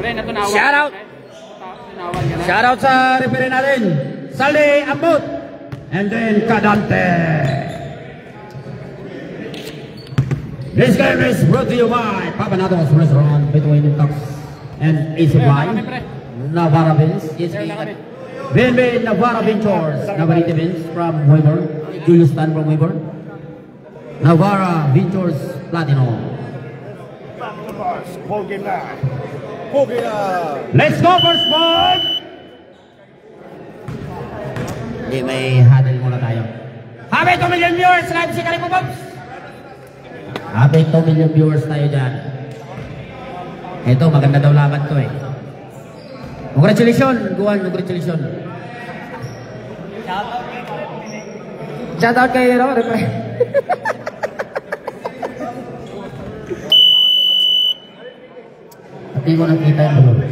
Shout out! Shout out sa referee natin, Saldi Ambot, and then Kadante. This game is brought to you by Papanatos Restaurant between Tox and ACY, Navarra Vince, BNB Navarra Ventures, Navarrete Vince from Weyburn, Julius Tan from Weyburn, Navarra Ventures Platinum. Let's go first ball! Hindi, may huddle muna tayo. Happy 2 million viewers live si Kalipo Bobs! Happy 2 million viewers tayo dyan. Ito, maganda daw laban to eh. Congratulations, Guan, congratulations. Shout out kay referee. Hindi ko nakita yung lubot.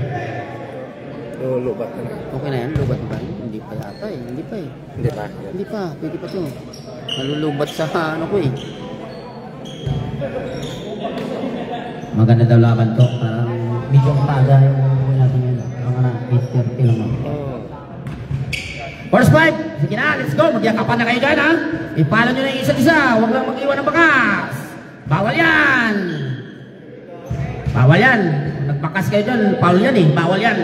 Lubat na. Okay na yan, lubat ba? Hindi pa yata eh, hindi pa eh. Hindi pa? Hindi pa, pwede pa to. Nalulubat sa ano ko eh. Maganda daw laban to, parang medyo paga yung natin yun. Mga 8:30 lang ako. First fight! Sige na, let's go! Magyakapan na kayo dyan ha! Ipalo nyo na yung isa't isa, huwag lang mag-iwan ng bakas! Bawal yan! Bawal yan! Nagbakas kayo dyan, foul yan eh, bawal yan!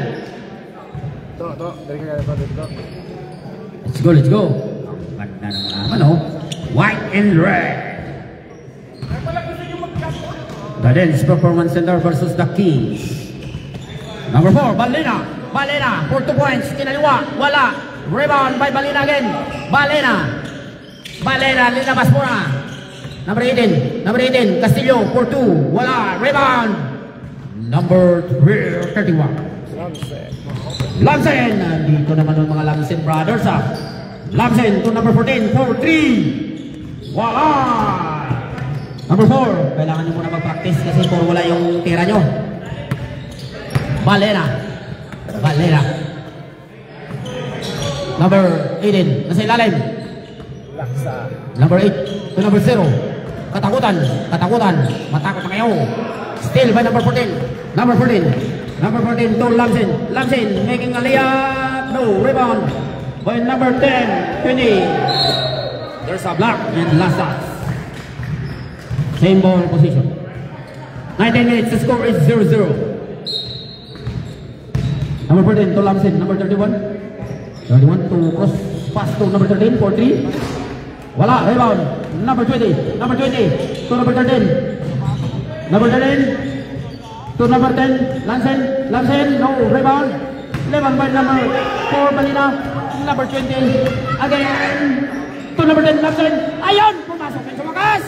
Let's go, let's go! Ganda naman oh! White and red! The Dance Performance Center versus the Kings. Number 4, Balena. Balena for 2 points. Kinaliwa. Wala. Rebound by Balena again. Balena. Balena. Linabas muna. Number 18. Number 18. Castillo for 2. Wala. Rebound. Number 31. Lamsen. Dito naman ang mga Lamsen brothers ha. Lamsen to number 14 for 3. Wala. Number 4, kailangan nyo muna mag-practice kasi puro wala yung tira nyo. Balena. Balena. Number 18, nasa ilalim. Number 8 to number 0. Katakutan. Katakutan. Matakot na kayo. Still by number 14. Number 14. Number 14 to Lamsen. Lamsen making a layup. No, rebound. By number 10, 20. There's a block and last shot. Same ball position. 19 minutes, the score is 0-0. Number 14 to Lamsen, number 31. 31 to cross pass to number 13 for 3. Wala, rebound. Number 20. Number 20 to number 13. Number 13 to number 10. Lamsen. Lamsen, no, rebound. 11 by number 4, Balena. Number 20. Again to number 10, Lamsen. Ayun, pumasok yung sumakas.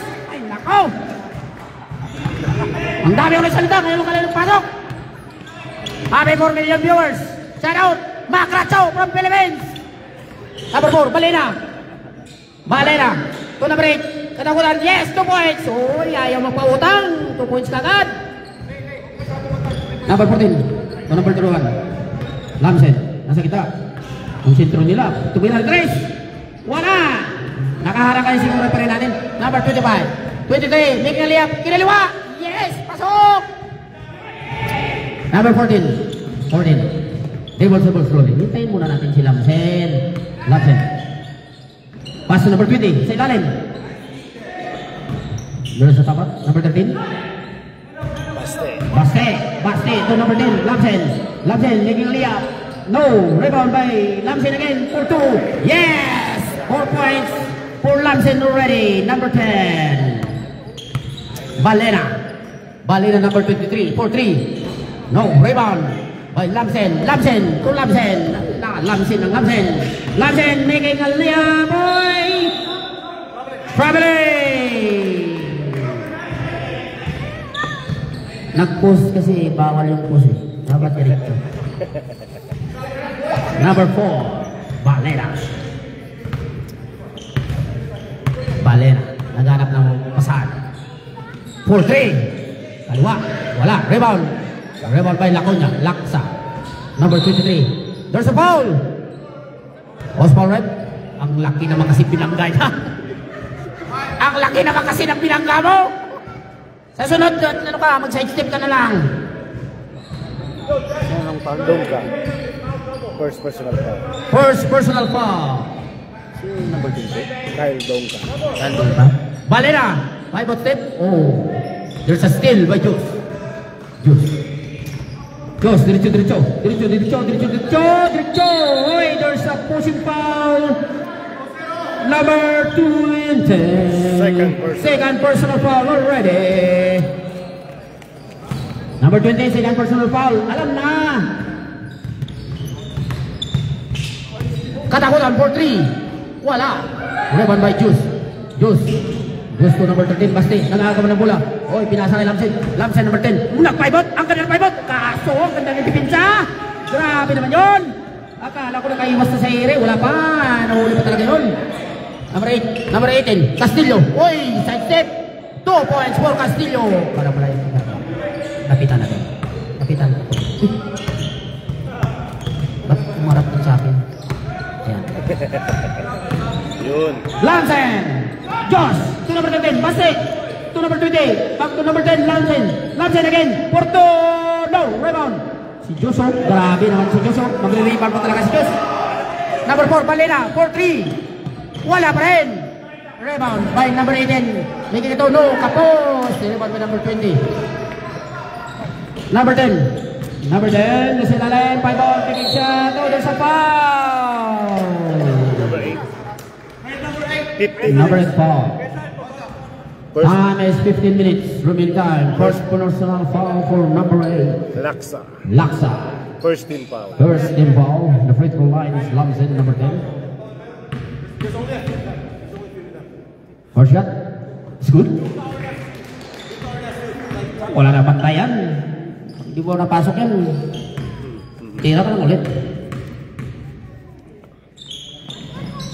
Nako! Ang dami ko nagsalita, ngayon ka lang nagpasok. Happy 4 million viewers. Shout out, Macracho from Philippines. Number 4, Balena. Balena. To number 8. Katakutan, yes, 2 points. Uy, ayaw magpautang. 2 points kagad. Number 14. To number 31. Lamsen. Nasa kita. Ang sentro nila. Tubilan, Grace. Wala. Nakaharap kayo siguro pa rin natin. Number 25. 23, making a layup, kinaliwa! Yes! Pasok! Number 14. 14. Reversible slowly. Hintayin muna natin si Lamsen. Lamsen. Pass to number 20. Sa ilalim. Meron sa tapat. Number 13. Baste. Baste. Baste to number 10. Lamsen. Lamsen making a layup. No. Rebound by Lamsen again for 2. Yes! 4 points for Lamsen already. Number 10. Balena. Balena number 23 for 3. No, rebound by Lamsen. Lamsen to Lamsen. Lamsen ng Lamsen. Lamsen making a layup, boy. Traveling. Nag-post kasi bawal yung post eh. Dapat direkto. Number 4, Balena. Balena. Naghanap ng pasahan. 4-3. Kaliwa. Wala. Rebound. Rebound by Laconia. Laksa. Number 23. There's a foul. Was foul red? Ang laki naman kasi pinanggay na. Ang laki naman kasi ng pinangga mo. Sa sunod, ano ka, mag-side step ka na lang. Anong foul? Dongka. First personal foul. First personal foul. Si number 20? Kyle Dongka. Valera. 5 out step. Oh. There's a steal by Juice. Juice, diretso. Oy, there's a pushing foul. Number 20. Second personal foul already. Number 20, second personal foul. Alam na. Katakutan for 3. Wala. Rebound by Juice to number 13. Basti, nangagawa ng bola. Oy, pinasa kay Lamsen. Lamsen number 10. Nag-pivot. Ang ganda ng pivot. Kaso, ang ganda ng dipinsa. Grabe naman yun. Akala ko nakaiwas na sa ere. Wala pa. Nahuli pa talaga yun. Number 18. Castillo. Oy, side step. 2 points for Castillo. Para pala yun. Napitan natin. Ba't umarap dun sa akin? Ayan. Yun. Lamsen. Josh. To number 10. Basti. To number 20. Back to number 10. Lamsen again. Porto. No. Rebound. Si Josh. Grabe naman si Josh. Magre-rebound pa talaga si Josh. Number 4. Balena. 4-3. Wala pa rin. Rebound by number 18. Making ito. No. Kapos. Rebound by number 20. Number 10. Nasa ilalim. 5 ball. Taking shot. Oh, there's a foul. Number 8. 15. Number 8 foul. Time is 15 minutes. Remaining time. First personal foul for number 8. Laksa. First team foul. The free throw line is Lamsen, number 10. First shot. It's good. Wala na bantayan. Hindi mo napasok yan. Tira ka lang ulit.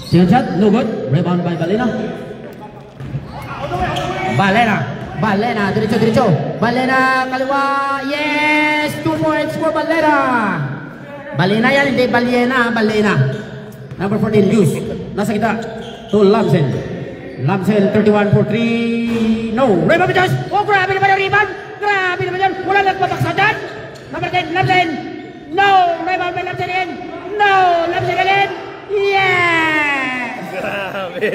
Second shot, no good. Rebound by Balena, diretso. Balena, kaliwa. Yes! 2 points for Balena. Balena yan, hindi Balena. Number 14, Luz. Nasa kita. To Lamsen, 31 for 3. No. Rebound by Josh. Oh, grabe naman yung rebound. Wala nagpataksa dyan. Number 10, Lamsen. No. Rebound by Lamsen again. No. Lamsen again. Yes!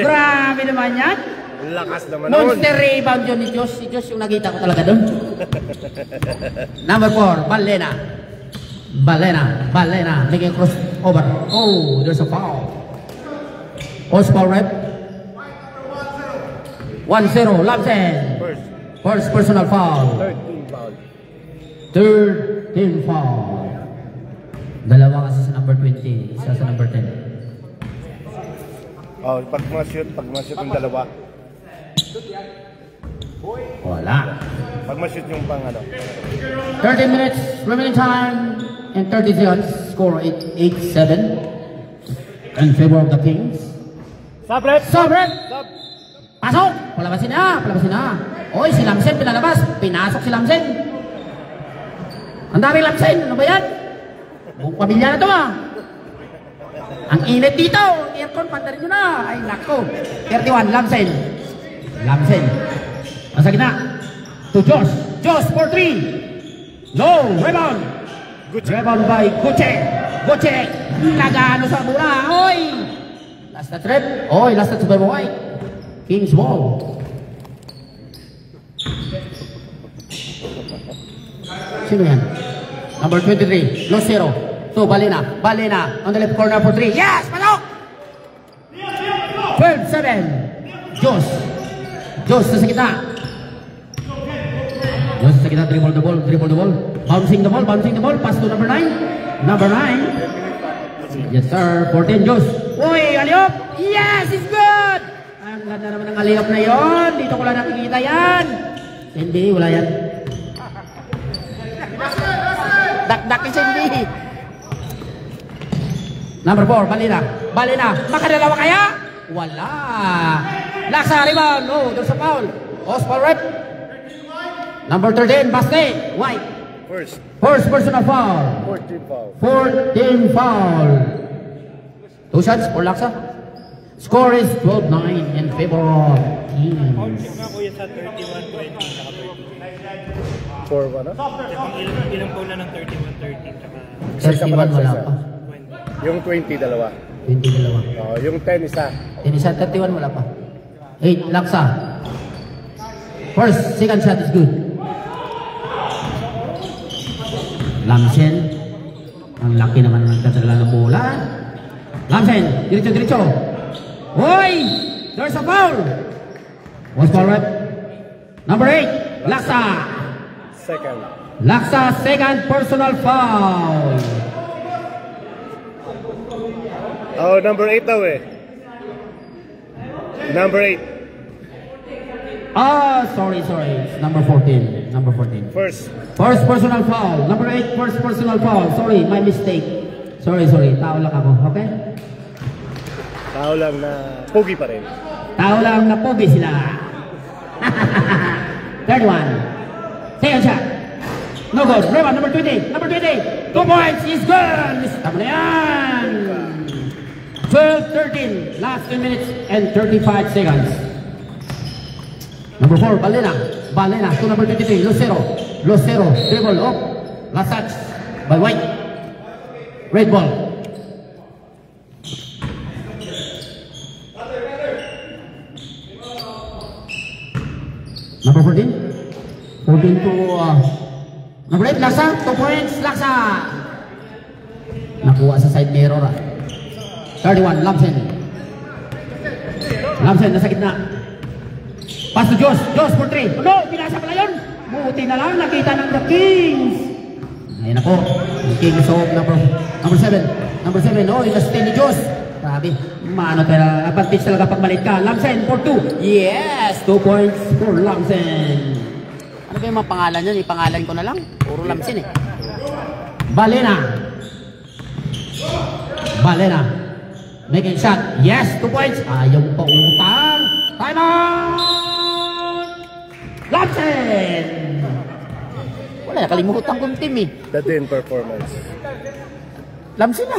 Grabe naman yan. Lakas naman. Monster rebound yun ni Josh. Si Josh yung nakita ko talaga doon. Number 4, Balena. Making cross over. Oh, there's a foul. Foul rep. 1-0, Lamsen. First personal foul. 13 foul. Dalawa kasi sa number 20, isa sa number 10. Oh, pag ma-shoot yung dalawa. Wala. Pag ma-shoot yung pang 13 minutes, remaining time, and 30 seconds. Score 8-7 in favor of the Kings. Sabret! Pasok! Palabasin na! Oy, si Lamsen pinalabas. Pinasok si Lamsen. Ang daming Lamsen. Ano ba yan? Buong pamilya na to Ang init dito. Aircon, pandarin nyo na. Ay, nako. 31, Lamsen. Nasa gitna. To Josh for 3. No, rebound. Rebound by Gucci. Nagano sa bola. Oy! Last touch by White. Kings ball. Sino yan? Number 23, Lucero. So, Balena on the left corner for 3. Yes! Pasok! 12-7. Josh sa gitna. Dribble the ball. Bouncing the ball. Pass to number 9. Yes, sir. 14, Josh. Uy, aliyop! Yes! It's good! Ang ganda naman ng aliyop na yon. Dito ko lang nakikita yan. Hindi, wala yan. Dakdak ni Cindy. Number 4, Balena. Makadalawa kaya? Wala. Laksa rebound. No, there's a foul. Foul rep. Number 13, Basti. White. First personal foul. 14 foul. 2 shots for Laksa. Score is 12-9 in favor of Kings. For ano? Ilang bowl na ng 31-30 tsaka 31 wala pa. 20. Yung 20, dalawa. 22. Oh, yung 10, isa. Tinisa 31 wala pa. 8 laksa. First, second shot is good. Lamsen. Ang laki naman ng tatala ng bola. Lamsen, diretso. Hoy! There's a foul! What's foul rep? Number 8, Laksa. Second. Laksa, second personal foul. Oh, number 8 daw eh. Number 8. Ah, sorry. It's number 14. Number 14. First. First personal foul. Number 8, first personal foul. Sorry, my mistake. Sorry. Tao lang ako. Okay? Tao lang na pogi pa rin. Tao lang na pogi sila. Third one. Second shot. No good. Rebound, number 20. 2 points. He's good. Tama na yan. 12-13. Last 10 minutes and 35 seconds. Number 4, Balena. To number 23, Lucero. Dribble up. Last touch by White. Red ball. Number 14. 14 to number 8, Laksa. 2 points, Laksa. Nakuha sa side mirror. 31, Lamsen, nasa gitna. Pass to Jos for 3. No, pinasa pala yun. Buti na lang, nakita ng the Kings. Ayun ako, yung Kings of number 7. Oh, inastin ni Jos. Grabe, maano tayo, advantage talaga pag malit ka. Lamsen for 2. Yes, 2 points for Lamsen. Ano ba yung mga pangalan yun? Ipangalan ko na lang. Puro Lamsen eh. Balena. Making shot. Yes, 2 points. Ayaw pa utang. Time out! Lamsen! Wala, nakalimutan kong team eh. The Din performance. Lamsen na.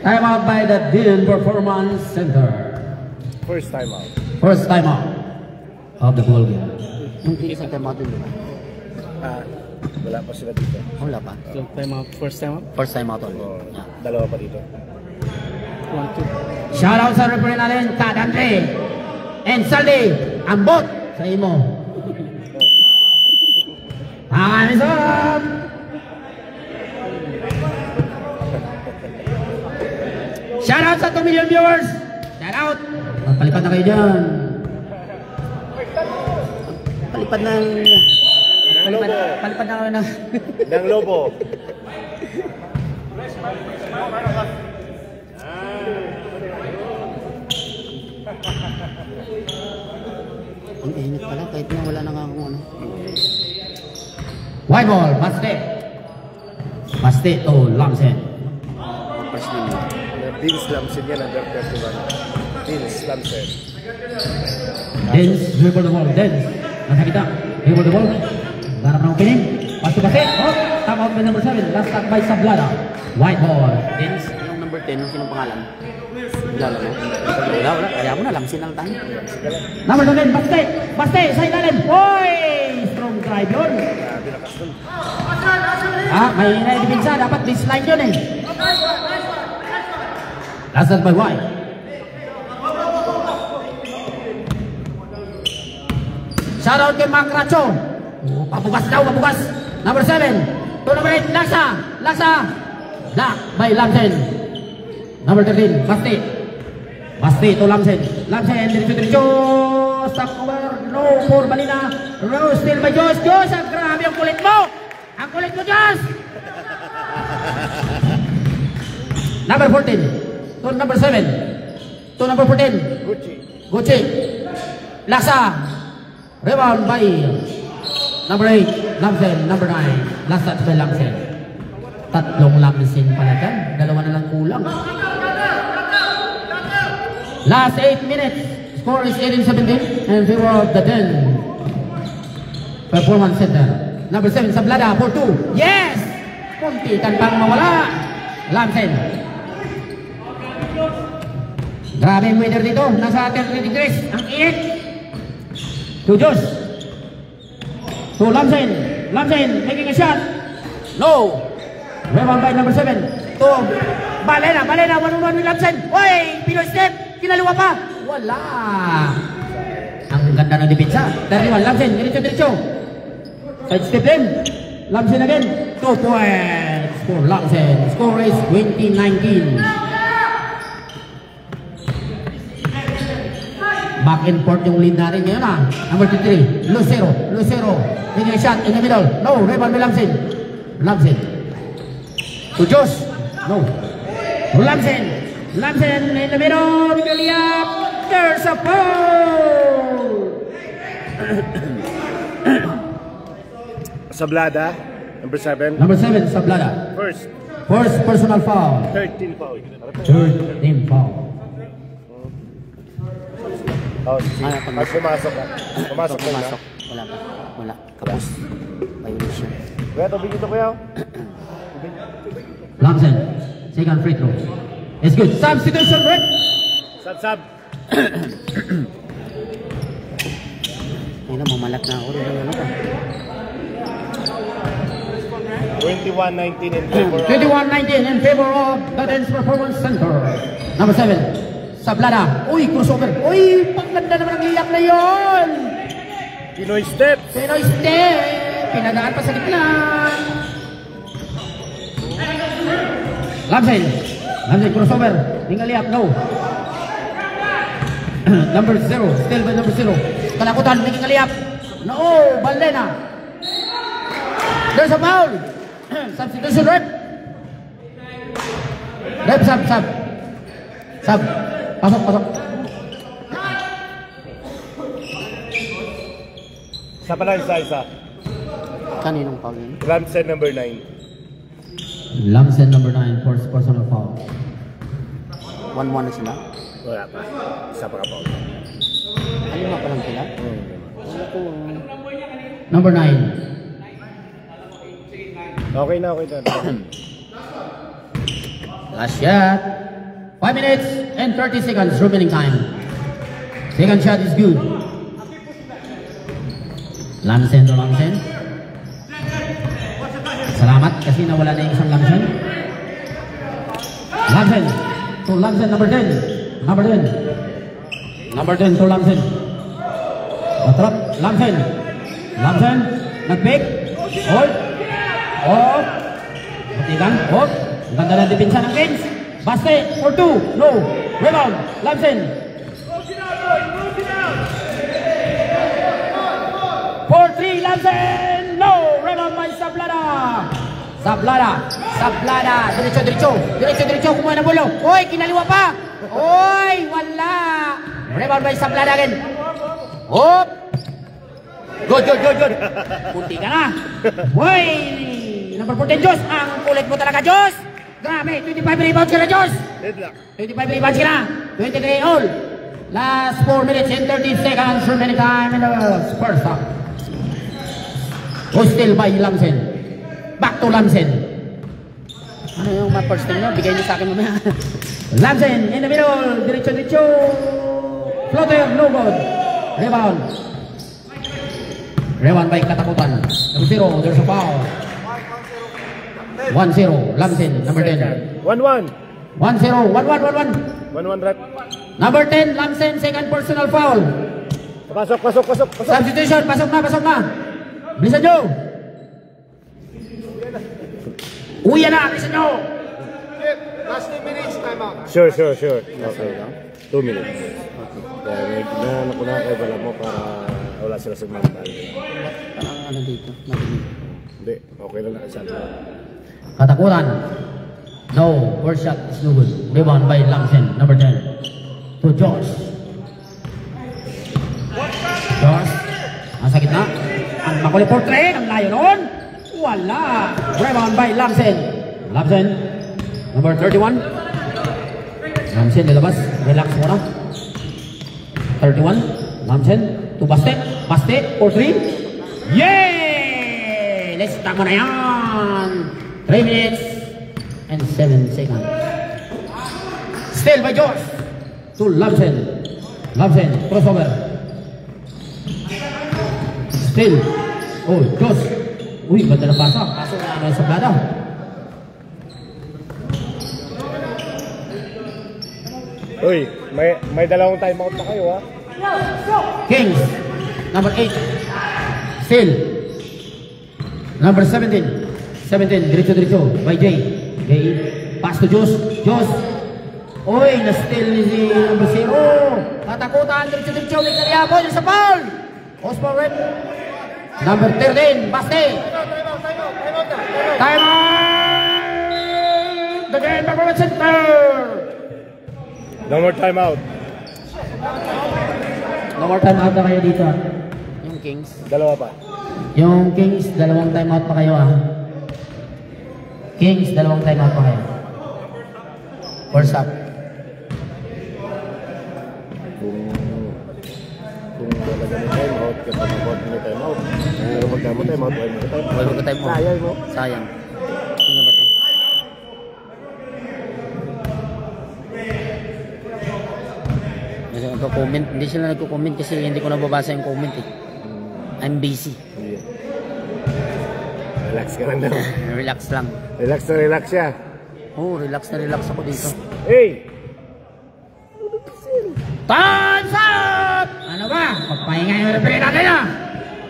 Time out by the Din Performance Center. First time out. First time out of the ball game. Yung isang time out din ba? Wala pa sila dito. Wala pa. So, first time out? First time out only. Oh, Yeah. dalawa pa dito. 1-2. Shout out sa referee natin, Tad Andre. And Saldi, ambot sa imo. Time is up! Shout out sa 2 million viewers! Shout out! Palipad na kayo dyan. Palipad na Ng Lobo. Ang init pala kahit na wala nang akong ano. White ball, Baste to Lamsen. First name. Vince Lamsen yan, under 31. Vince Lamsen. Dens, dribble the ball. Dens, nasa kita. Dribble the ball. Ganap ng opening. Pass to Baste. Oh, time out by number 7. Last cut by Sablada. White ball. Dens, yung number 10, sinong pangalan? Wala mo. Wala. Kaya mo na, Lamsen lang tayo. Number 7, Baste, sa ilalim. Oy! Strong drive yun. May naidipinsa. Dapat baseline yun eh. Last cut by White. Shout out kay Mac Racho. Pabukas. Number 7. To number 8, Laksa. Block by Lamsen. Number 13, Baste to Lamsen, diretso. Stop over. No for Balina. Rose still by Jos. Ang grabe ang kulit mo. Jos. Number 14. To number 7. To number 14. Gucci. Laksa. Rebound by number 8. Lamsen. Number 9. Last touch by Lamsen. Tatlong Lamsen pala dyan. Dalawa na lang kulang. Last 8 minutes. Score is 18-17 in favor of the Den Performance Center. Number 7, Sablada for 2. Yes! Kunti kan pang mawala. Lamsen. Grabe yung weather dito. Nasa 30 degrees. Ang init. To Jos. To Lamsen. Lamsen making a shot. No. Rebound by number 7. To Balena. Balena 1-on-1 with Lamsen. Oy, Pinoy step. Kinaliwa pa. Wala. Ang ganda ng depensa. 31 Lamsen. Diretso. Side step din. Lamsen again. 2 points for Lamsen. Score is 20-19. Back and forth yung lead natin ngayon Number 23, Lucero. Making a shot in the middle. No, rebound by Lamsen. To Josh. No. To Lamsen in the middle. There's a foul. Sablada, number 7. Number 7, Sablada. First Personal foul. 13 foul. 13 foul. Oh, pumasok ka. Pumasok ka na. Wala. Kapos. Violation. Kuya, tubig ito kuya. Lamsen, second free throw. It's good. Substitution, right? Sab. Ayun na, mamalat na ako. 21-19 in favor of 21-19 in favor of the Dance Performance Center. Number 7, Sablada. Uy, crossover. Uy, paganda naman ang liyak na yon. Pinoy steps. Pinoy step. Pinagaan pa sa gitna. Lamsen crossover. Tinggal liyak, no. Number 0, still by number 0. Kalakutan, tinggal liyak. No, Balena. There's a foul. Substitution, rep. Sub. Pasok. Sa pala isa. Kaninong foul yun? Lamsen number 9. Lamsen number 9 for personal foul. 1-1 na sila. Wala pa. Isa pa ka foul. Alima pa lang sila. Number 9. Okay na. Last shot. 5 minutes and 30 seconds remaining time. Second shot is good. Lamsen. Salamat kasi nawala na yung isang Lamsen. To Lamsen, number 10. Number 10 to Lamsen. Matrap, Lamsen. Nag-pick. Hold. Off. Matigang. Off. Ganda na depensa ng Kings. Baste for 2. No. Rebound. Lamsen. For 3. Lamsen. No. Rebound by Sablada. Diretso. Kumuha ng bulo. Oy, kinaliwa pa. Oy, wala. Rebound by Sablada again. Hop. Good. Punti ka na. Oy. Number 14, Diyos. Ang kulit mo talaga, Diyos. Grabe, 25 rebounds ka na, Diyos. 25 rebounds ka na. 23 all. Last 4 minutes and 30 seconds remaining time in the first half. Still by Lamsen. Back to Lamsen. Ano yung mga first time nyo? Bigay nyo sa akin mamaya. Lamsen in the middle. Diretso. Floater, no good. Rebound by Katakutan. Number 0, there's a foul. 1-0, Lamsen, number 10. 1-1. 1-0, 1-1. 1-1 rep. Number 10, Lamsen, second personal foul. Pasok. Substitution, pasok na. Bilisan nyo. Uya na, bilisan nyo. Last 2 minutes, time out. Sure. Okay. 2 minutes. Kaya nagnahanap ko na kayo bala mo para wala sila sa mga bala. Parang ano dito? Madinig. Hindi, okay lang nakasabi. Katakutan. No, first shot is no good. Rebound by Lamsen, number 10. To Josh. Nasa gitna. Ang makulit for 3. Ang layo noon. Wala. Rebound by Lamsen, number 31. Lamsen nilabas. Relax muna. 31. Lamsen to Baste for 3. Yay! Let's tama na yan. 3 minutes and 7 seconds. Still by Josh to Lamsen, crossover. Still Oh, Diyos. Uy, ganda na pasa. Kaso na sa plada. Uy, may dalawang timeout na kayo ha. Kings. Number 8. Still. Number 17. 17. Diretso. By Jay. Jay. Pass to Jos. Jos. Uy, na-steal ni si number 0. Tatakutan. Diretso. May kaliabon. Yung sa foul. Osborne Red. Number 13. Baste. Time out. The game performance center. No more timeout. No more time out na kayo dito. Yung Kings. Dalawa pa. Yung Kings, dalawang time out pa kayo Kings, dalawang time out pa kayo. First up. Kung talaga may timeout, kapag mag-out mo timeout. Pero magkamo timeout, huwag mo timeout. Huwag mag-time out. Sayang mo. Sayang. Sino ba ito? Comment. Hindi sila nagko-comment kasi hindi ko nababasa yung comment eh. I'm busy. Yeah. Relax ka lang daw. Relax lang. Relax na relax siya. Oh, relax na relax ako dito. Hey! Time's up! Ano ba? Magpahinga yung referee natin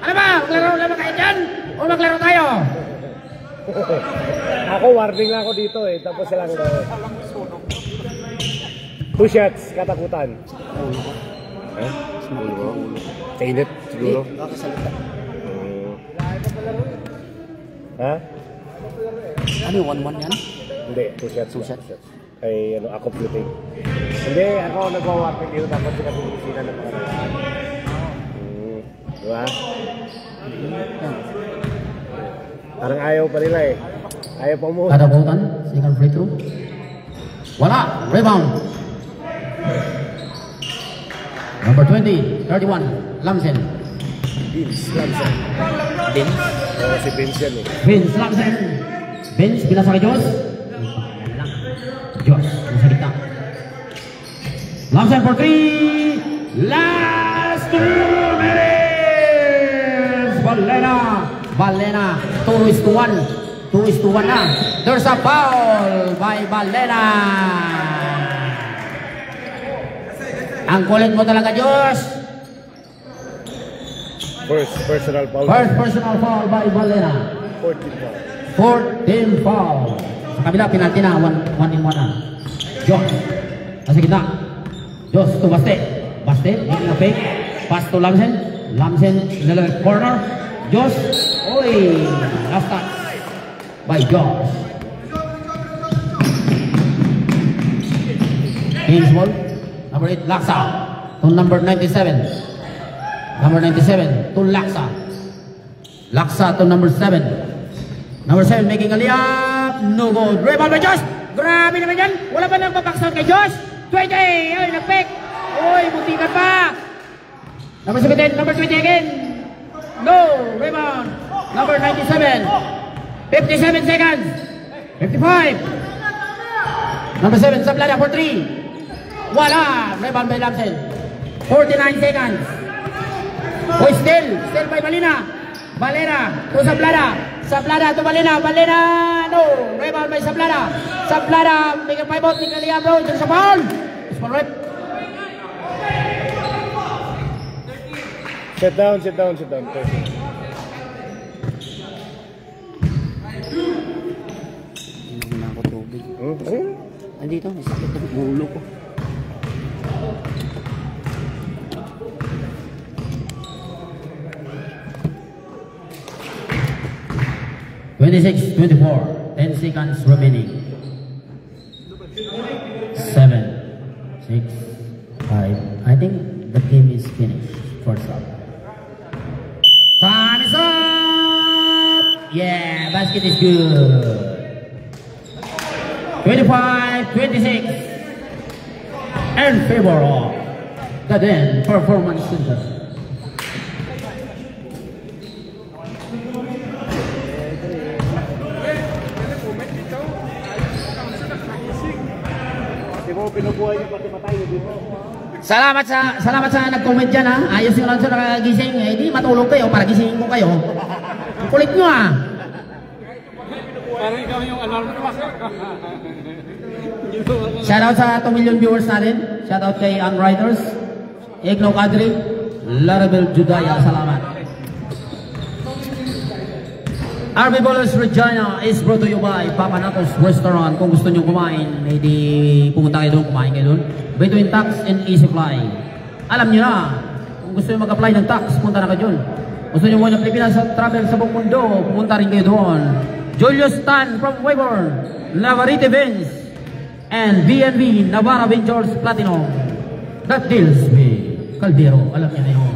Ano ba? Maglaro lang kayo dyan? O maglaro tayo? Ako warning lang ako dito eh. Tapos sila ko. 2 shots, katakutan. Eh? Kainit siguro. Nakasalita. Ha? Ano yung 1-1 yan? Hindi, 2 shots. 2 shots. Ay, ano, ako flipping. Hindi, ako nagwa-warning dito. Tapos sila pumisina ng mga naman. Diba? Parang ayaw pa nila eh. Ayaw pa mo. Katakutan, second free throw. Wala, rebound. Number 20, 31, Lamsen. Vince Lamsen. Vince? Si Vince yan eh. Vince Lamsen. Vince, binasa kay Diyos. Diyos, nasa gitna. Lamsen for 3. Last 2 minutes. Valena. 2-1. 2-1 na. There's a foul by Valena. Ang kulit mo talaga, Diyos. First personal foul. First personal foul by Valena. 14 foul. Sa kabila, penalty na. 1-1 na. Diyos. Nasa gitna. Diyos to Baste. Baste, making a fake. Pass to Lamsen. Lamsen in the left corner. Diyos. Oy. Last touch by Diyos. Kings ball. Number 8, Laksa. To number 97. Number 97 to Laksa. Laksa to number 7. Number 7 making a layup. No good. Rebound by Josh. Grabe naman yan. Wala ba nang babaksaw kay Josh? 20. Ay, nag-pick. Uy, butikan pa. Number 17. Number 20 again. No. Rebound. Number 97. 57 seconds. 55. Number 7. Sablada for 3. Wala! Rebound by Lamsen. 49 seconds. Oh, still by Valena. To Sablada to Valena. No! Rebound by Sablada. Make a pivot. Make a layup, bro. There's a foul. It's for red. Sit down. Hindi na ako tubig. Nandito, may sakit ang ulo ko. (26, 24). 10 seconds remaining. 7, 6, 5. I think the game is finished. First up. Time is up! Yeah, basket is good. 25, 26. In favor of the Den Performance Center. Salamat sa nag-comment dyan ha. Ayos yung lang sa nakagising. Eh di matulog kayo para gisingin ko kayo. Kulit nyo ah. Parang ikaw yung alarm clock. Shoutout sa 2 million viewers natin. Shoutout kay Ang Riders, Igno Kadri, Larabel Judaya. Salamat. RB Bowlers Regina is brought to you by Papa Natos Restaurant. Kung gusto nyo kumain, hindi pumunta kayo doon, kumain kayo doon. Between tax and easy fly. Alam nyo na, kung gusto nyo mag-apply ng tax, punta na kayo doon. Gusto nyo mo ng Pilipinas sa travel sa buong mundo, pumunta rin kayo doon. Julius Tan from Weyburn, Navarrete Vince, and BNB Navarra Ventures Platinum. That deals with Caldero. Alam niya na yun.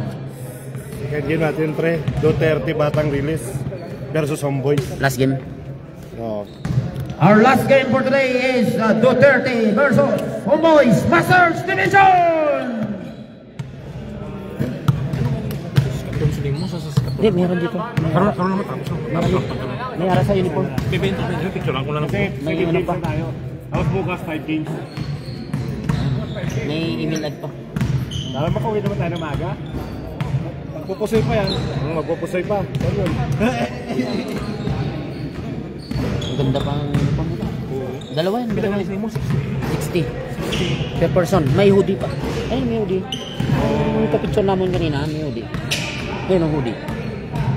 Second game natin, pre. Duterte Batang Release versus Homeboys. Last game. Oh. Our last game for today is Duterte versus Homeboys Masters Division. Counseling mo sa sasakat. Hindi, meron dito. Karoon naman tapos. May ara sa uniform. Bibento, picture lang ko lang. May ano pa. Tapos bukas 5 games. May email ad pa. Alam mo, makauwi naman tayo ng maga. Magpupusoy pa yan. Magpupusoy pa. Ano yun? Ang ganda pang uniform nila. Dalawa yan. Dalawa yan. 60. Per person. May hoodie pa. Ay, may hoodie. Yung kapitsyon namin kanina, may hoodie. Yan ang hoodie.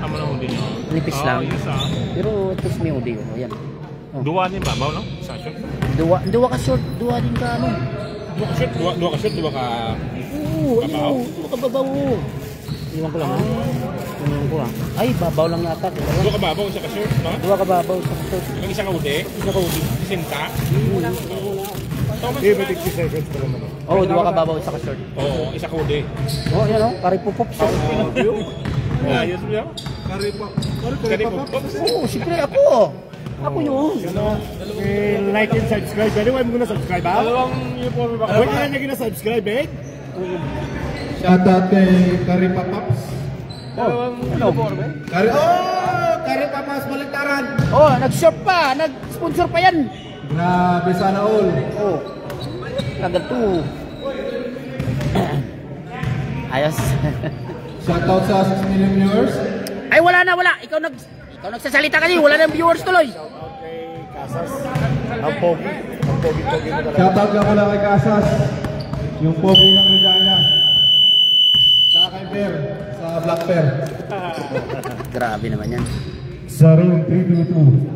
Tama na hoodie nyo. Nipis lang. Yes ah. Pero at least may hoodie. Oh, yan. Oh. Duwa din babaw, no? Sa short. Duwa ka short. Duwa din ka ano. Duwa ka short, duwa ka... Oo, ayun. Duwa ka babaw. Iwan ko lang. Iwan ko lang. Ay, babaw lang yata. Duwa ka babaw, isa ka short, no? Duwa ka babaw sa short. Ang isa ka hoodie. Isa ka hoodie. Sinta. Hindi, may 60 seconds pa naman. Oo, duwa ka babaw sa short. Oo, isa ka hoodie. Oo, yan o. Karipupop sa Ayos mo yan? Karipop. Oo, siyempre ako. Ako yun. Like and subscribe. Pwede mo muna subscribe, ha? Dalawang uniform ba? Huwag na naging na-subscribe, eh? Shoutout kay Karipa Paps. Dalawang uniform eh? Karipa Paps Baliktaran. Oh, nag-short pa. Nag-sponsor pa yan. Grabe, sana all. Oh. Kagad to. Ayos. Shoutout sa 6 million viewers. Ay, wala na, wala. Ikaw nagsasalita kasi. Wala na viewers tuloy. Okay, Casas. Ang pogi. Ang pogi-pogi mo talaga. Shoutout ka pala kay Casas. Yung pogi ng Regina. Sa kay Bear. Sa Black Bear. Grabe naman yan. Sa room 322.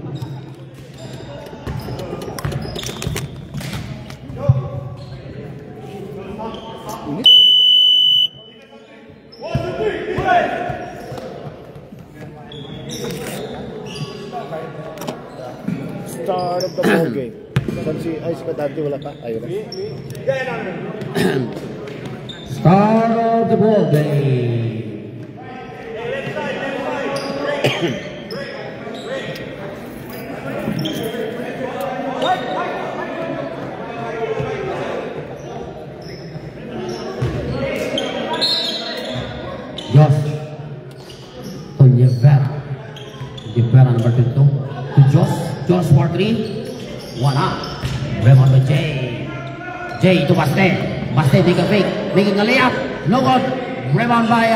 Start of the ball game. Saan si Kadante, wala pa? Ayun na. Start of the ball game. Josh to Rivera. Rivera number 22 to Josh. Josh for 3. 1 up. Rebound by Jay. Jay to Baste. Baste make a fake. Making a layup. No good. Rebound by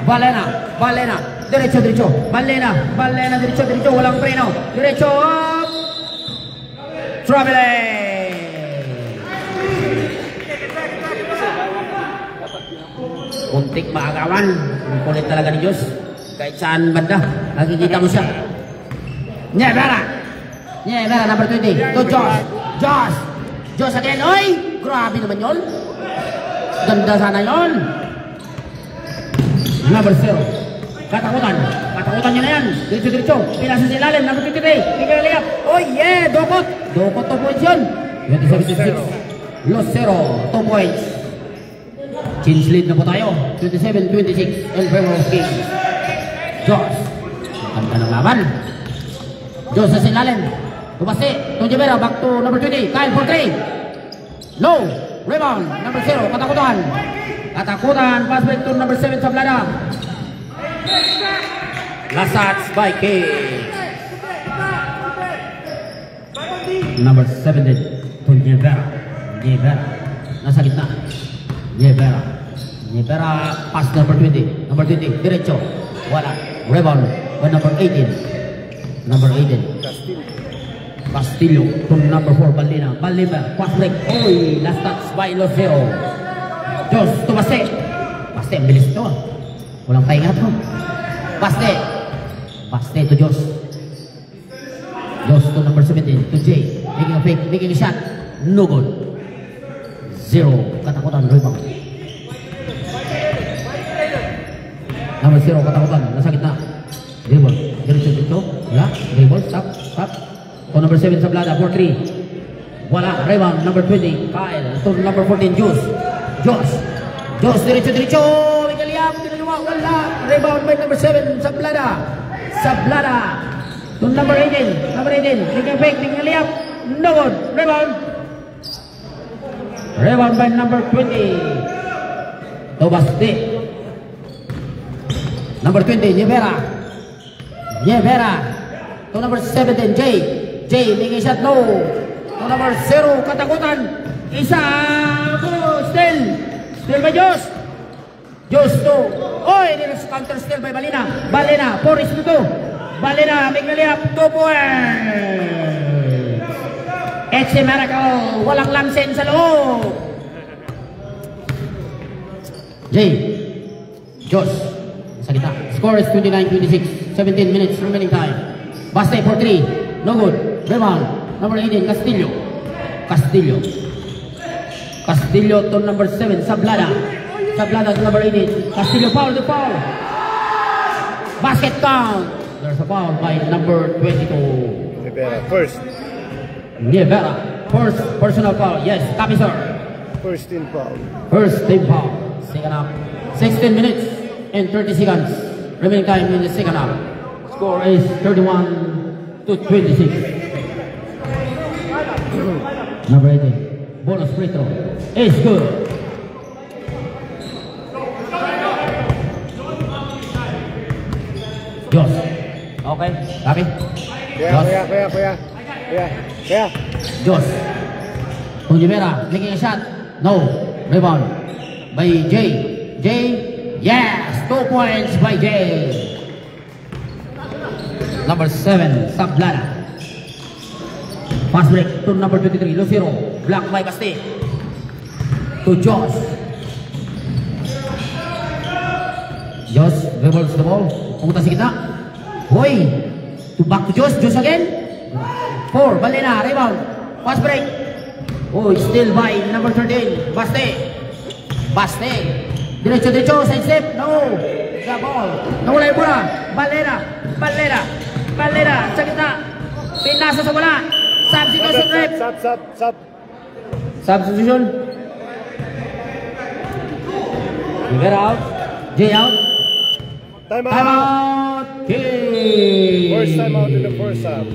Valena. Valena. Derecho. Valena. Derecho. Walang preno. Derecho up. Traveling. Kuntik maagawan. Ang kulit talaga ni Diyos. Kahit saan banda, nakikita mo siya. Rivera number 20 to Josh again. Oy, grabe naman yun. Ganda sana yun. Number 0. Katakutan niya na yan. Diretso. Pinasa sa ilalim. Number 23. Tingnan liap. Oh yeah, Dokot 2 points yun. 27-26. Los 0, 2 points. Change lead na po tayo. 27-26 in favor of King. Josh. Ganda ng laban. Josh sa ilalim. Tumasi. Tunjibera back to number 20. Kyle for 3. Low. Rebound. Number 0. Katakutan. Pass break to number 7 sa Blada. Last shots by King. Number 17. Tunjibera. Nasa gitna. Rivera pass number 20. Diretso. Wala. Rebound. by number 18. Number 18. Castillo to number 4, Balina. Balina, fast break. Oy, last touch by Lucero. Jos to Baste. Baste, ang bilis to. Walang pahinga to. Baste. Baste to Jos. Jos to number 17, to Jay. Making a fake, making a shot. No good. 0, katakutan, rebound. Number 0, katakutan, nasa gitna. Dribble, dito. Wala, dribble, stop. To number 7, Sablada, 4-3. Wala, rebound, number 20, Kyle. To number 14, Jos, diretso. Migueliam, wala. Rebound by number 7, Sablada. To number 18, making fake, Migueliam. No good, rebound by number 20. To Baste. Number 20, Nievera. To number 17, Jay making shot low. To number 0, katakutan. Isa. Still by Jos to. Oy, this counter still by Balina. 4-2. Balina making a layup. 2 points. It's a miracle. Walang lamsen sa loob. Jos sa gitna. Score is 29-26. 17 minutes remaining time. Baste for 3. No good. Rebound. Number 18, Castillo to number 7, Sablada to number 18. Castillo foul. Basket count. There's a foul by number 22. Rivera, first. First personal foul. Yes, copy sir. First team foul. Second half. 16 minutes and 30 seconds. Remaining time in the second half. Score is 31-26. Number 18. Bonus free throw. Is good. Jos. Okay. Copy. Kaya. Jos. Tonjimera making a shot. No. Rebound by Jay. Yes. 2 points by Jay. Number 7, Sablada. Fast break to number 23, Lucero. Blocked by Baste. To Jos dribbles the ball. Pumunta sa gitna. Hoy. Back to Jos again. 4, Balina, rebound. Fast break. Oh, still by number 13, Baste. Diretso, side step. No. The ball. Nawala yung bola. Balera. Sa gitna. Pinasa sa bola. Substitution rep. Substitution. Rivera out. Jay out. Time out. First time out in the first half.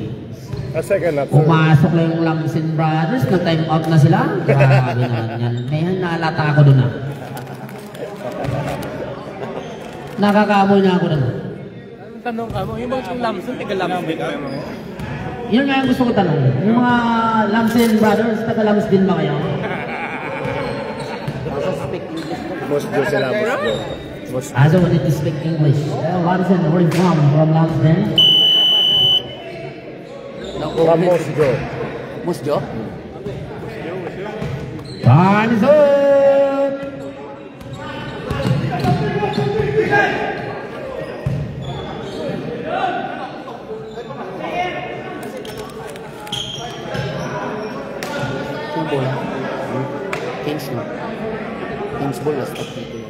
Second half. Pumasok lang yung Lamsin Brothers. Nag-time out na sila. Grabe naman yan. May naalata ako doon. Nakakaamoy na ako doon. Tanong ka mo, yung mga Lamsin, taga-Lamsin ka mo. Yun nga yung gusto ko tanong. Yung mga Lamsin Brothers, taga-Lams din ba kayo? Most do sila. I don't want to speak English. Lamsin, where are you from Lamsin? From Mosjo. Musjo? Time is up! Yung bola. Kings no? Kings ball last up dito.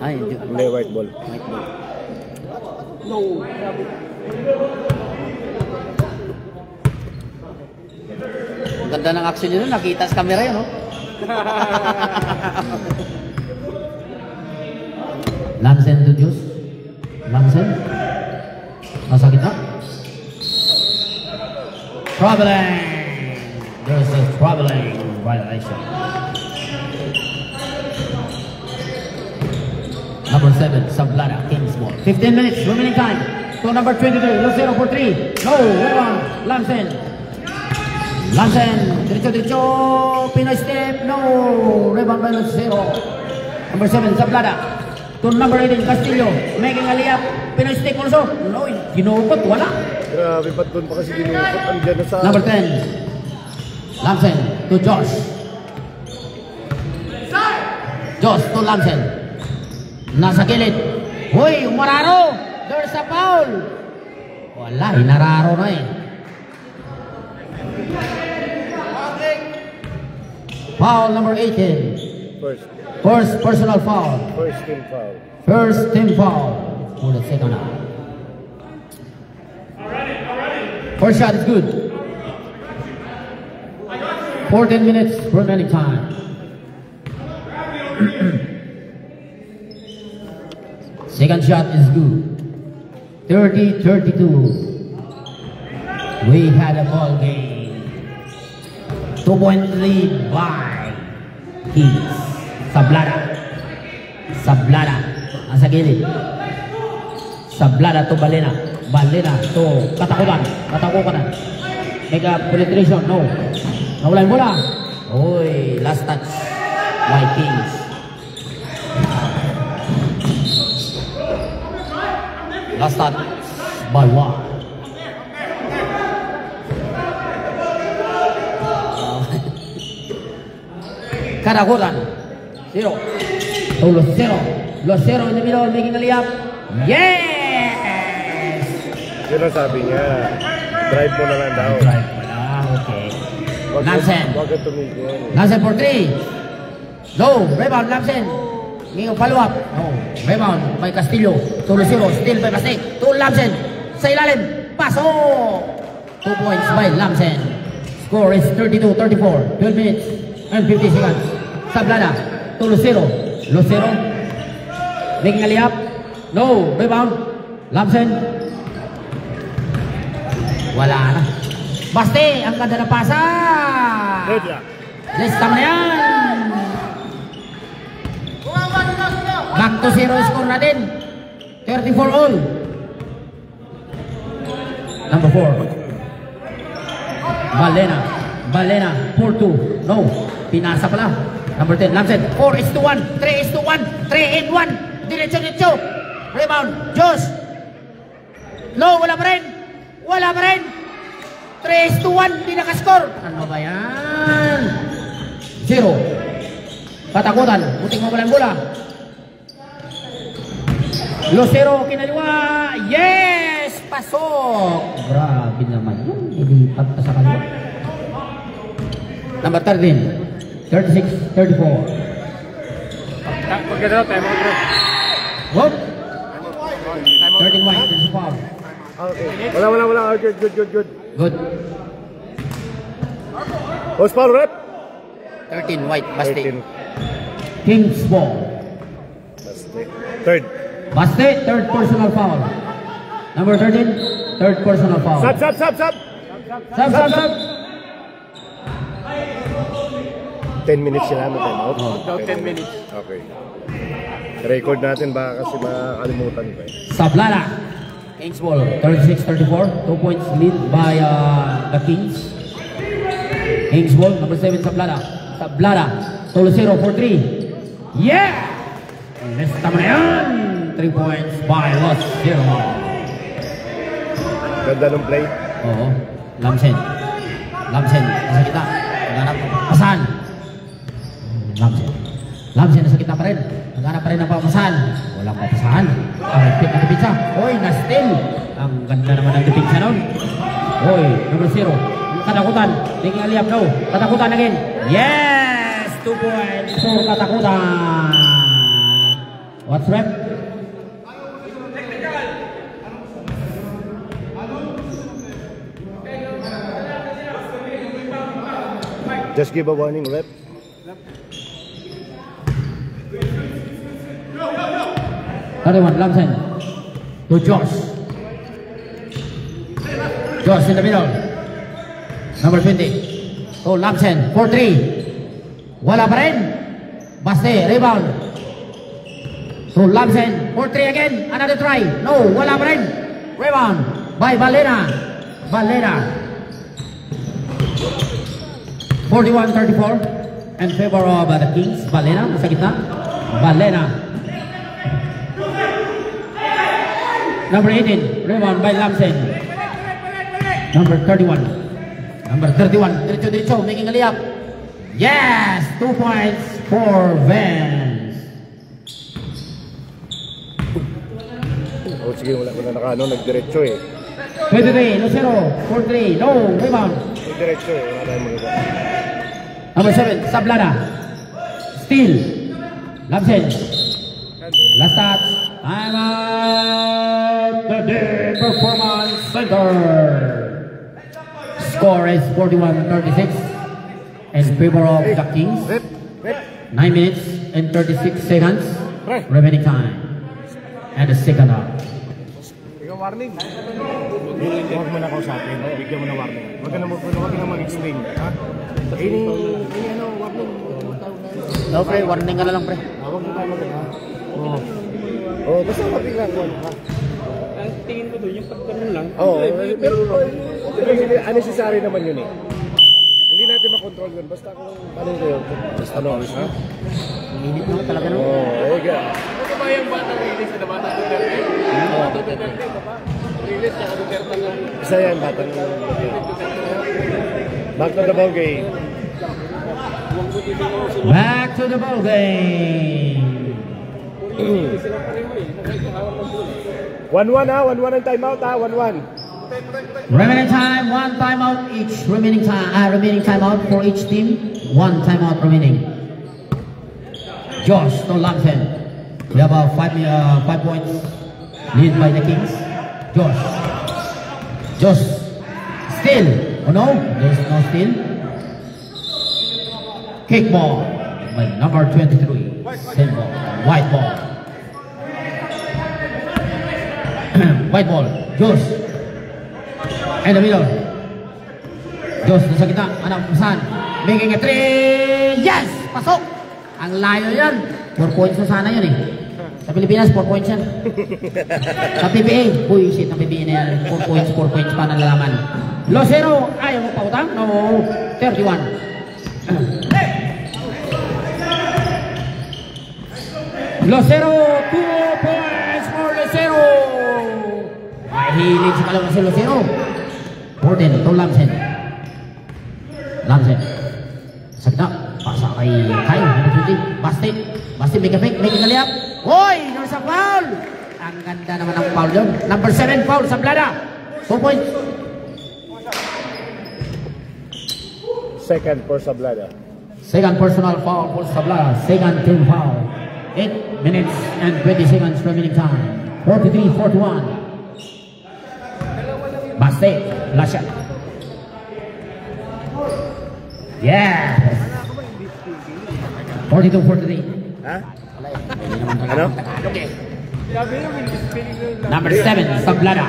Ay, hindi. Hindi, white ball. White ball. No. Ganda ng action nyo nun, nakita sa camera yun, no? Lamsin to Diyos. Lamsin. Nasa gitna. Traveling. There's a traveling violation. Number 7, Sablada, Kings ball. 15 minutes, remaining time. To number 23, Lucero for 3. No, rebound, Lamsin. Diretso, Pinoy step, no, rebound by Lucero. Number 7, Sablada. to number 18, Castillo. Making a layup. Pinoy stick also. No, ginukot. Wala. Grabe, ba't doon pa kasi ginukot? Andiyan na sa... Number 10, Lamsen to Josh. Josh to Lamsen. Nasa gilid. Hoy, umararo. There's a foul. Wala, inararo na eh. Foul number 18. First personal foul. First team foul. First team foul. For the second half. First shot is good. 14 minutes remaining time. Second shot is good. 30-32. We had a ball game. 2-point lead by Kings. Sablada. Sablada. Nasa gilid. Sablada to Balena. Balena to Katakutan. Katakutan. Mega penetration. No. Nawala yung bola. Oy, last touch. Vikings. Last touch by one. Katakutan. 0. So Los Zero in the middle, making a layup. Yes! Yun ang sabi niya. Drive mo na lang daw. Drive mo na, okay. Lamsen. Huwag ka tumigil. Lamsen for 3. No, rebound, Lamsen. Ngayon follow up. No, rebound by Castillo. To Los Zero, still by Pastek. To Lamsen. Sa ilalim. Paso! 2 points by Lamsen. Score is 32-34. 12 minutes and 50 seconds. Sablada. To Los Zero. Los Zero. Making a layup. No, rebound. Lamsen. Wala na. Baste, ang ganda na pasa. Good luck. Let's tama na yan. Back to 0 score natin. 34 all. Number 4. Balena. 4-2. No, pinasa pala. Number 10, Lamsen. 4-1. 3-1. 3-1. Diretso. Rebound. Josh. No, wala pa rin. 3-1. Hindi nakascore. Ano ba yan? 0. Katakutan. Buting mawala ang bola. Los Zero kinaliwa. Yes! Pasok. Grabe naman yun. Ilipat pa sa kaliwa. Number 13. 36-34. Pagkita na, time out bro. Whoop! 13 white. There's a foul. Okay. Wala. Good. Good. Post foul, rep. 13 white, Baste. 13. Kings ball. Third. Baste, third personal foul. Number 13, third personal foul. Sub. Sub. 10 minutes sila na time out. About 10 minutes. Okay. Record natin baka kasi makakalimutan ko eh. Sablada. Kings ball. 36-34. 2 points lead by the Kings. Kings ball. Number 7, Sablada. To Los Zero for 3. Yeah! Let's tama na yan. 3 points by Los Zero. Ganda ng play. Oo. Lamsen. Nasa kita. Naghanap. Pasan. Lamsen nasa kita pa rin. Naghanap pa rin ng papasan. Walang papasan. Ang repeat na dipinsa. Oy, na-steal. Ang ganda naman ng dipinsa nun. Oy, number 0. Katakutan. Tingin aliyap no. Katakutan again. Yes! 2 points for Katakutan. What's rep? Just give a warning, rep. Everyone, Lamsen to Josh. Josh in the middle. Number 20. To Lamsen for 3. Wala pa rin. Baste, rebound. To Lamsen for 3 again. Another try. No, wala pa rin. Rebound by Balena. 41-34 in favor of the Kings. Balena, nasa gitna. Balena. Number 18, rebound by Lamsen. Number 31. Number 31, diretso, making a layup. Yes! 2 points for Vance. Oh, sige, wala nakaano, nagdiretso eh. 23, Lucero, 4-3, no, rebound. Nagdiretso eh, wala tayong magawa. Number 7, Sablada. Steal. Lamsen. Last touch. I'm out. The Day Performance Center. Score is 41-36 in favor of the Kings. 9 minutes and 36 seconds remaining time. And the second half. Ikaw warning. Huwag mo na kausapin. Bigyan mo na warning. Huwag ka na mag-explain. Ha? Ano, warning. No, pre, warning ka na lang, pre. Huwag mo tayo mag-ha. Oo, basta warning lang. Ang tingin ko doon, yung pagkaroon lang. Oo, pero unnecessary naman yun eh. Hindi natin makontrol yun. Basta kung ano yun. Basta ano, ha? Minit na talaga no? Oo, ega. Ano ba yung bata release na bata Duterte? Bata Duterte, baba. Release na Duterte lang. Isa yan, batang back to the ball game. Back to the ball game. 1-1 ha, 1-1 ang timeout ha, 1-1. Remaining time, 1 timeout each. Remaining timeout for each team. 1 timeout remaining. Josh to Lamsen. We have a 5 points lead by the Kings. Josh. Still. Oh no, there's no still. Kick ball by number 23. Same ball. White ball. White ball. Josh. In the middle. Josh nasa gitna. Anak Pusan. Making a 3. Yes! Pasok! Ang layo yan. 4 points na sana yun eh. Sa Pilipinas, 4 points yan. Sa PBA, bullshit ng PBA na yan. 4 points pa nalalaman. Lucero, ayaw mo pautang? No, 31. Lucero, 2 points for Lucero. Mahilig si kalong si Lucero. Borden, to Lamsen. Sagda, pasa kay Kyle. Basti, make a fake, making a layup. Hoy, there's a foul. Ang ganda naman ng foul yun. Number 7 foul, Sablada. 2 points. Second for Sablada. Second personal foul for Sablada. Second team foul. 8 minutes and 20 seconds remaining time. 43-41. Basti, last shot. Yes. 42-43. Ha? Ano? Number 7, Sablada.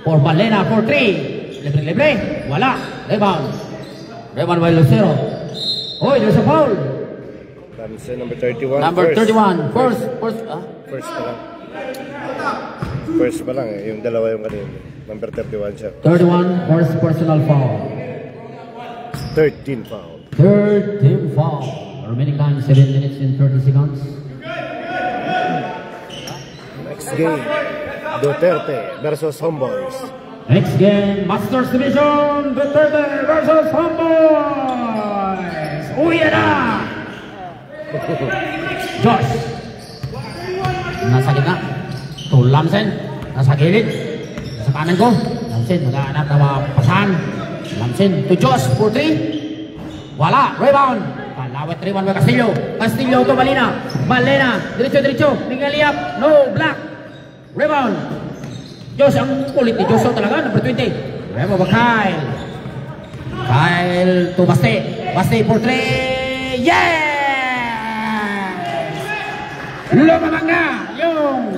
For Malena for 3. Libre. Wala. Rebound by Lucero. Oy, there's a foul. Lamsen, number 31. Number 31. First. First pa lang eh. Yung dalawa yung kanina. Number 31 siya. 31, first personal foul. 13 foul. Third team foul. Remaining time 7 minutes and 30 seconds. Next game, Duterte versus Homeboys. Next game, Masters Division, Duterte versus Homeboys. Uwi na! Josh. Nasa gitna. To Lamsen. Nasa gilid. Nasa kanan ko. Lamsen, naghahanap na mapasahan. Lamsen to Josh for 3. Wala. Rebound. Palawat 3-1 by Castillo to Malena. Diretso. Mingaliyap. No. Black. Rebound. Josh, ang kulit ni Josh talaga. Number 20. Rebound by Kyle to Baste for 3. Yes! Lumamang na yung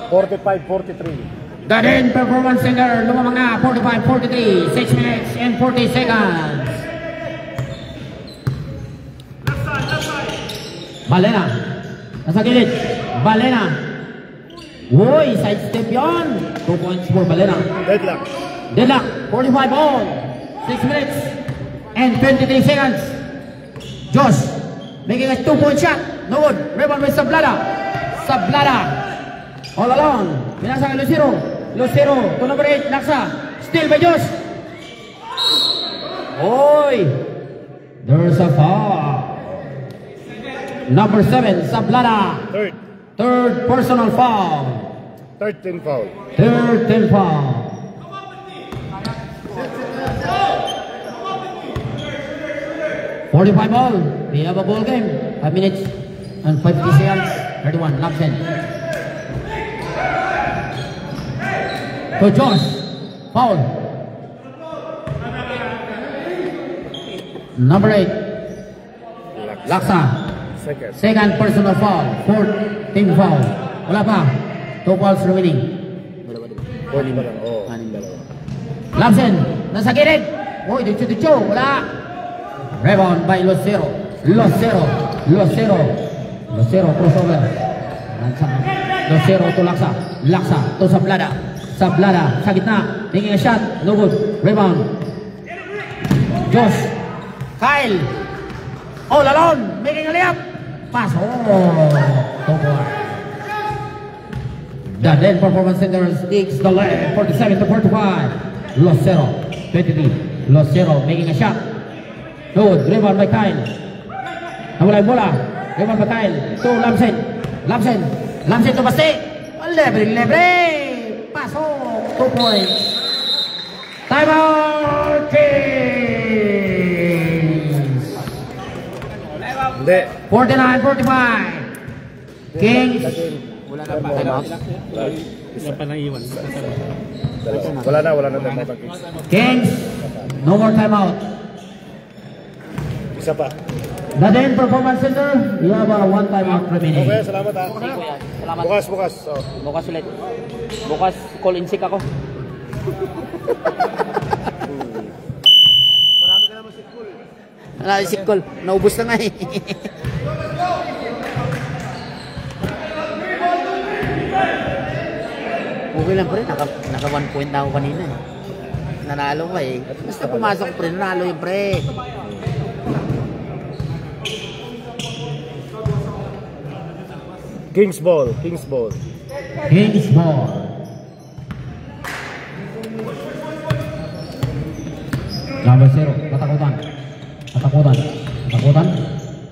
45-43. The Day Performance Center. Lumamang na 45-43. 6 minutes and 40 seconds. Balena. Nasa gilid. Balena. Uy, side step yun. 2 points for Balena. Deadlock. 45 all. 6 minutes and 23 seconds. Josh making a 2-point shot. No good. Rebound by Sablada. Sablada. All alone. Binasa kay Lucero. Lucero to number 8. Laksa. Still by Josh. Oy. There's a foul. Number 7. Sablada. Third personal foul. 13 foul. 13 foul. .45 ball. We have a ball game. 5 minutes and 50 seconds. 31. Lapsen. To Josh. Foul. Number 8. Laksa. Second personal foul. Fourth team foul. Wala pa. 2 fouls remaining. Pwede ba lang? Oo. Lapsen. Nasa gilid. Uy, dicho. Wala. Rebound by Lucero. Lucero crossover. Lucero to Laksa. Laksa to Sablada. Sablada sa gitna. Taking a shot. No good. Rebound. Josh. Kyle. All alone. Making a layup. Pass. The then Performance Centers takes the lead. 47 to 45. Lucero. 23. Lucero making a shot. Good. Rebound by Kyle. Nawala yung bola. Rebound by Kyle. To Lamsen. Lamsen to Basti. Lebre. Pasok. 2 points. Timeout. Kings. Hindi. 49-45. Kings. Wala na pa. Timeout. Wala na timeout. Kings. No more timeout. Isa pa. The then Performance Center, we have a 1 timeout remaining. Okay, salamat ha. Sige, kuya. Salamat. Bukas. Oh. Bukas ulit. Bukas call in sick ako. Marami sick call. Naubos na nga eh. Okay lang pre, naka 1 point na ako kanina eh. Nanalo ka eh. Basta pumasok pre, nanalo yung pre. Kings ball. Number 0, katakutan.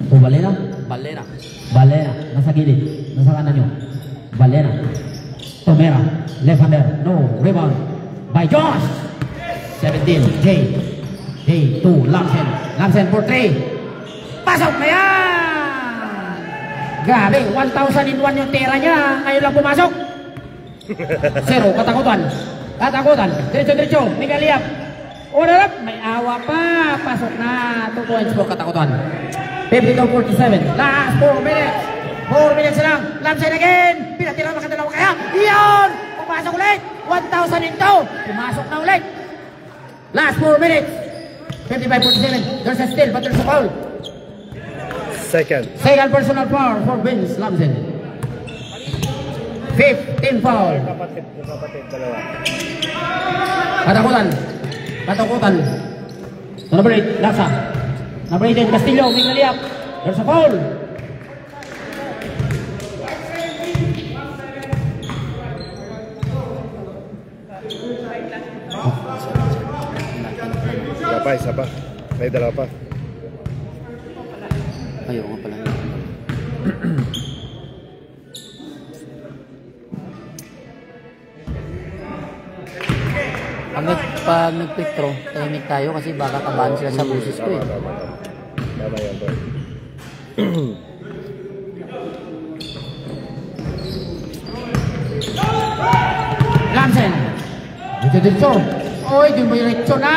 To Balena. Nasa gilid. Nasa kanan nyo. Balena. Tomera. Left hander. No. Rebound. By Josh. 17. J. 2. Lamsen for 3. Pasok na yan! Grabe. 1,000 in 1 yung tira niya. Ngayon lang pumasok. 0. Katakutan. Diretso. Miguel Liap. Order up. May awa pa. Pasok na. 2 points for katakutan. 52-47. Last 4 minutes. 4 minutes lang. Lamsen again. Pinatira makadalawa kaya. Iyon! Pumasok ulit. 1,000 in 2. Pumasok na ulit. Last 4 minutes. 55-47. There's a steal but there's a foul. Second personal foul for Vince Lamsen. 15 foul. Kapatid, dalawa. Katakutan. Number 8, Laksa. Number 8, Castillo, Miguel Liap. There's a foul. Isa pa. May dalawa pa. Ayaw nga pala. Pag nag-quick throw, tahimik tayo kasi baka kabahan sila sa busis ko eh. Tama yan bro. Lamsen. Dito. Oy, di mo diretso na.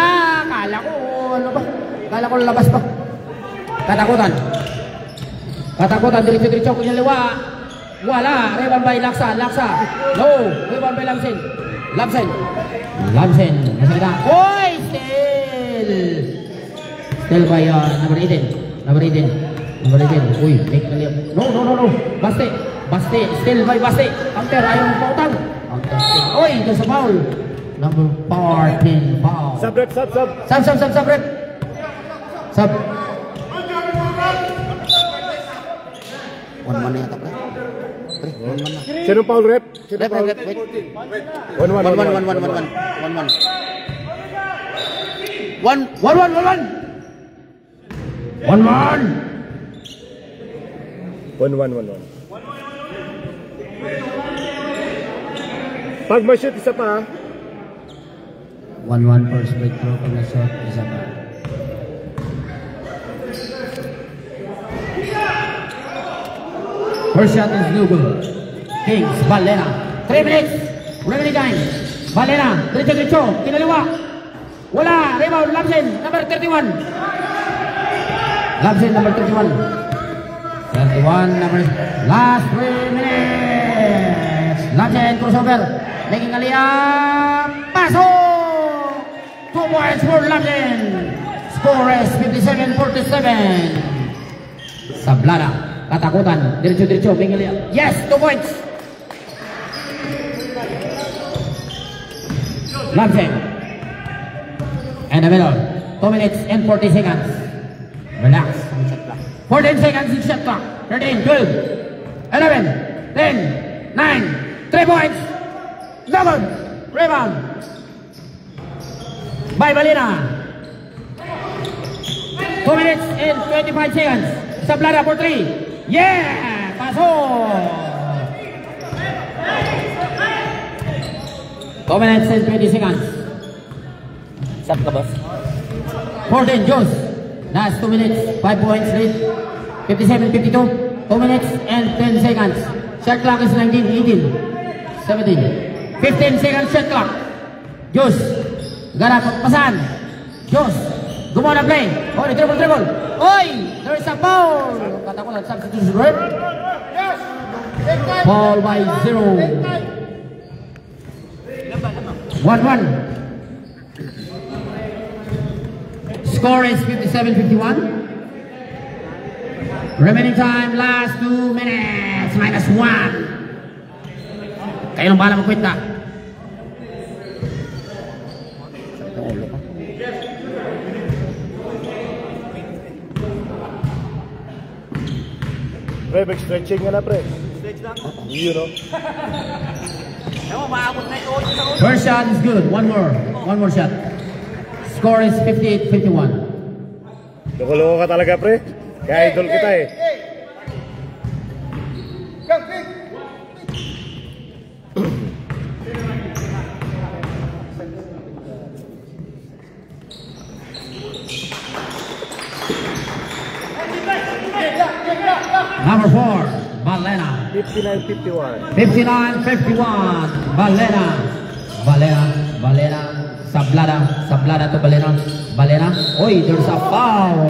Kala ko labas pa. Katakutan, diretso. Kunyaliwa. Wala. Rebound by Laksa. No. Rebound by Lamsen. Masagda. Oy, still by number 18. Uy, make a layup. No. Baste. Still by Baste. Counter. Ayaw ng pautang. Oy, there's a foul. Number 14 foul. Sub rep. Sub. 1-1 na yata pre. Sinong foul rep? Rep, wait. 1-1. 1-1. Pag ma-shoot, isa pa. 1-1 first break through pag na-shot, isa pa. First shot is no good. Kings, Valera. 3 minutes. Remaining time. Valera, diretso, kinaliwa. Wala, rebound, Lamsen, number 31. Lamsen, number 31. 31, number, last 3 minutes. Lamsen, crossover. Making a layup. Paso! 2 points for Lamsen. Score is 57-47. Sablada. Katakutan, diretso, making a layup. Yes, 2 points. Lamsen. And the middle. 2 minutes and 40 seconds. Relax. 14 seconds in shot clock. 13, 12, 11, 10, 9, 3 points. Double. Rebound. By Valera. 2 minutes and 25 seconds. Sablada for 3. Yeah! Paso! 2 minutes and 20 seconds. Sab ka, boss? 14, Jones. Last 2 minutes, 5 points lead. 57-52. 2 minutes and 10 seconds. Shot clock is 19, 18, 17. 15 seconds shot clock. Jones. Gara pasan. Jones. Gumawa na play. Oh, dribble. Oy! There's a foul. Katakutan, substitution rep. Foul by 0. 1-1. Score is 57-51. Remaining time, last 2 minutes, -1. Kayo nang bahala mag-quit na. Pre, mag-stretching ka na, pre. You know. First shot is good. One more shot. Score is 58-51. Loko-loko ka talaga, pre. Kaya idol kita eh. Number 4, Valera. 59-51. 59-51. Valera. Sablada to Valera. Oy, there's a foul.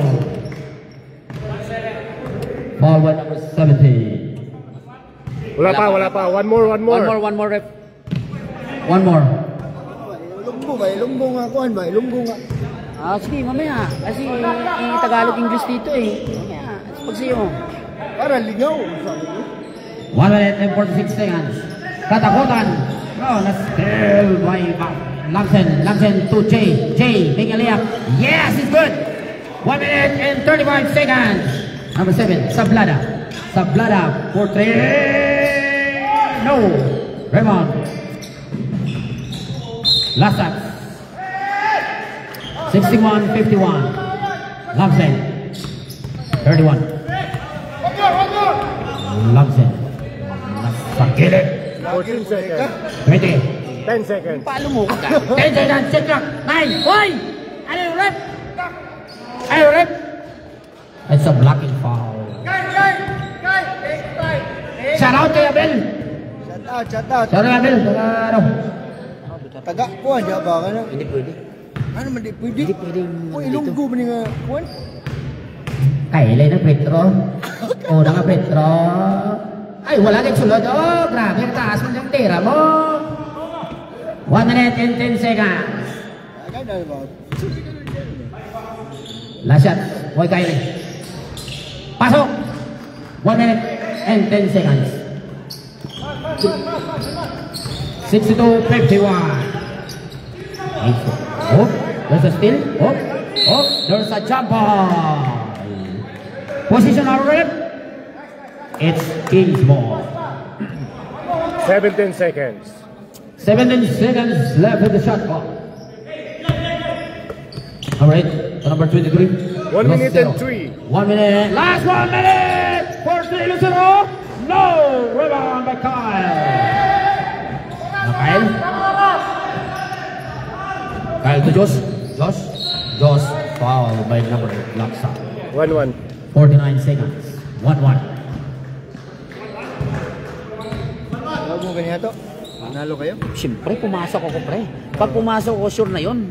Foul by number 70. Wala pa. One more. One more rep. One more. Lumbong nga. Sige, mamaya. Kasi Tagalog-English dito eh. Mamaya, pagsiyo. Para lingaw. 1 minute and 46 seconds. Katakutan. No, still by Lamsen to Jay, make a layup. Yes, it's good. 1 minute and 35 seconds. Number 7, Sablada for 3. No. Rebound. Last up. 61-51. Lamsen. 31. Lamsen. Sakit. 14 seconds. 20. 10 seconds. Paalo mo ka? 10 seconds. Check clock. 9. Why? Ano yung rep? It's a blocking foul. Shout out kay Abel. Shout out. Shout out Abel. Taga ko aja ba ka na? Hindi pwede. Ano man di pwede? Hindi pwede. O ilunggo man nga kuan? Kailan na Petro? O na nga Petro. Ay, wala kang sulod. Oh, grabe. Ang taas mo yung tira mo. 1 minute and 10 seconds. Agad na ba? Last shot. Boy Kyrie. Pasok. 1 minute and 10 seconds. 62-51. Oh, there's a steal. Oh, there's a jump ball. Position our rep. It's King's ball. 17 seconds. 17 seconds left in the shot clock. All right, to number 23. 1 minute and 0. 3. 1 minute. Last 1 minute. First to 0. No. Rebound by Kyle. Kyle. Kyle to Josh. Josh foul by number Laksa. 1-1. 49 seconds. 1-1. Huwag mo ganyan to. Manalo kayo? Siyempre, pumasok ako, pre. Pag pumasok ako, sure na yun.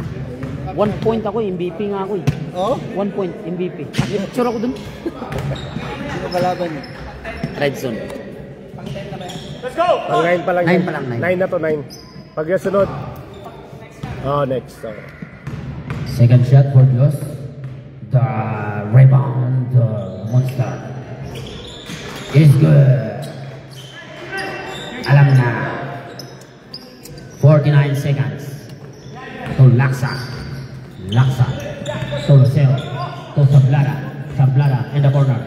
1 point ako, MVP nga ako eh. Oo? 1 point, MVP. Sure ako dun. Sino kalaban niyo? Red zone. Pang 9 pa lang. 9 pa lang, 9. 9 na to, 9. Pag yung sunod. Next. Second shot for Dios. The rebound, the monster is good. Alam na. 49 seconds. To Laksa. To Lucero. To Sablada in the corner.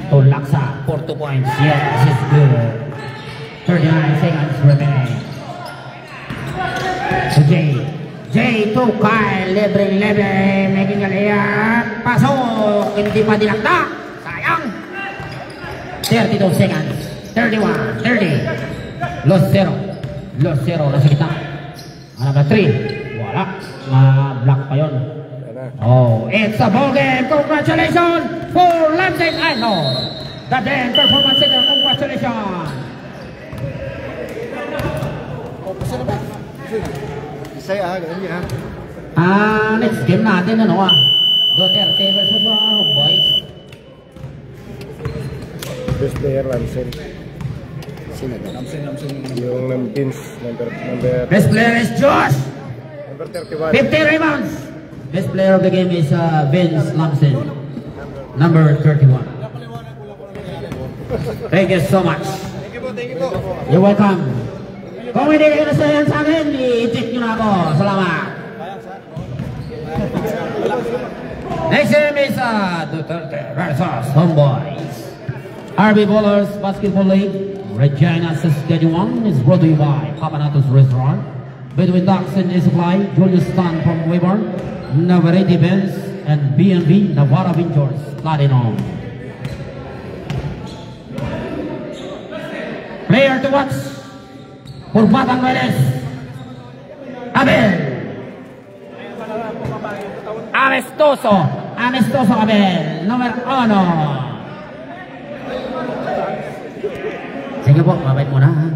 To Laksa for 2 points. Yes, it's good. 39 seconds remaining. To Jay to Kyle, libre, making a layup, pasok, hindi pa dinakda, sayang. 32 seconds, 31, 30, Los Zero, nasa kita. Number 3, wala, ma-block pa yun. Oh, it's a ball game, congratulations for Lansing, the Den Performance Center, congratulations. Saya ganyan Next game natin Duterte versus Homeboys. Best player, Ramsen. Sino ba? Yung Pins, number Best player is Josh. number 31. 50 rebounds. Best player of the game is Vince Lamson, number 31. Thank you so much. Thank you po. You're welcome. Kung hindi kayo nasayan sa akin, i-check nyo na ako. Salamat. Next game is Duterte versus Homeboys. RB Bowlers Basketball League, Regina, Saskatchewan is brought to you by Papanatos Restaurant, Between Docks and Supply, Julius Stan from Weyburn, Navarrete Benz, and B&B Navarra Ventures Platinum. Player to watch for Batangueles, Abel Amestoso Abel, number 1. Sige po, mabait muna ha.